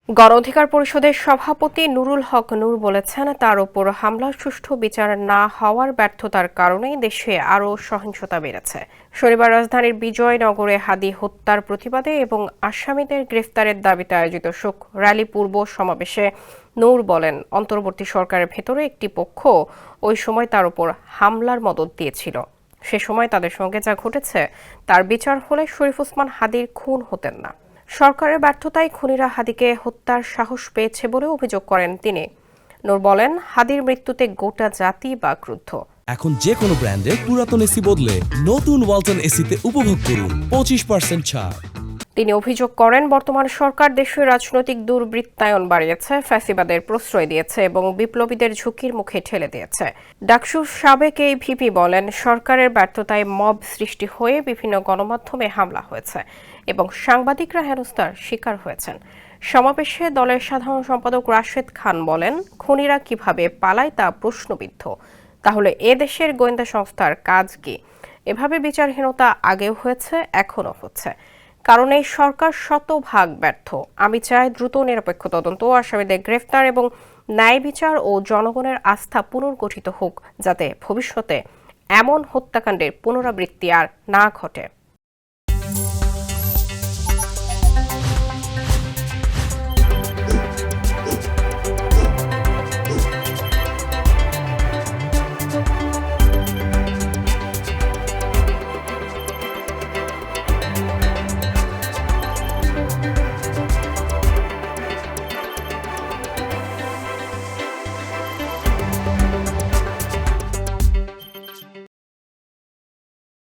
গণ অধিকার পরিষদের সভাপতি নুরুল হক নূর বলেছেন, তার ওপর হামলার সুষ্ঠু বিচার না হওয়ার ব্যর্থতার কারণেই দেশে আরও সহিংসতা বেড়েছে। শনিবার রাজধানীর বিজয়নগরে হাদি হত্যার প্রতিবাদে এবং আসামিদের গ্রেফতারের দাবিতে আয়োজিত শোক র্যালি পূর্ব সমাবেশে নূর বলেন, অন্তর্বর্তী সরকারের ভেতরে একটি পক্ষ ওই সময় তার ওপর হামলার মদদ দিয়েছিল। সে সময় তাদের সঙ্গে যা ঘটেছে তার বিচার হলে শরীফ ওসমান হাদির খুন হতেন না। সরকারের ব্যর্থতায় খুনিরা হাদিকে হত্যার সাহস পেয়েছে বলে অভিযোগ করেন তিনি। নূর বলেন, হাদির মৃত্যুতে গোটা জাতি বা ক্রুদ্ধ। এখন যে কোনো ব্র্যান্ডের পুরাতন এসি বদলে নতুন ওয়ালটন এসিতে উপভোগ করুন 25% ছাড়। তিনি অভিযোগ করেন, বর্তমান সরকার দেশের রাজনৈতিক দুর্বৃত্তায়ন বাড়িয়েছে, ফ্যাসিবাদের প্রশ্রয় দিয়েছে এবং বিপ্লবীদের ঝুঁকির মুখে ঠেলে দিয়েছে। ডাকসুর সাবেক এই ভিপি বলেন, সরকারের ব্যর্থতায় মব সৃষ্টি হয়ে বিভিন্ন গণমাধ্যমে হামলা হয়েছে এবং সাংবাদিকরা হেনস্থার শিকার হয়েছেন। সমাবেশে দলের সাধারণ সম্পাদক রাশেদ খান বলেন, খুনিরা কিভাবে পালায় তা প্রশ্নবিদ্ধ। তাহলে এ দেশের গোয়েন্দা সংস্থার কাজ কি? এভাবে বিচারহীনতা আগেও হয়েছে, এখনো হচ্ছে, কারণ এই সরকার শতভাগ ব্যর্থ। আমি চাই দ্রুত নিরপেক্ষ তদন্ত, আসামিদের গ্রেফতার এবং ন্যায় বিচার ও জনগণের আস্থা পুনর্গঠিত হোক, যাতে ভবিষ্যতে এমন হত্যাকাণ্ডের পুনরাবৃত্তি আর না ঘটে।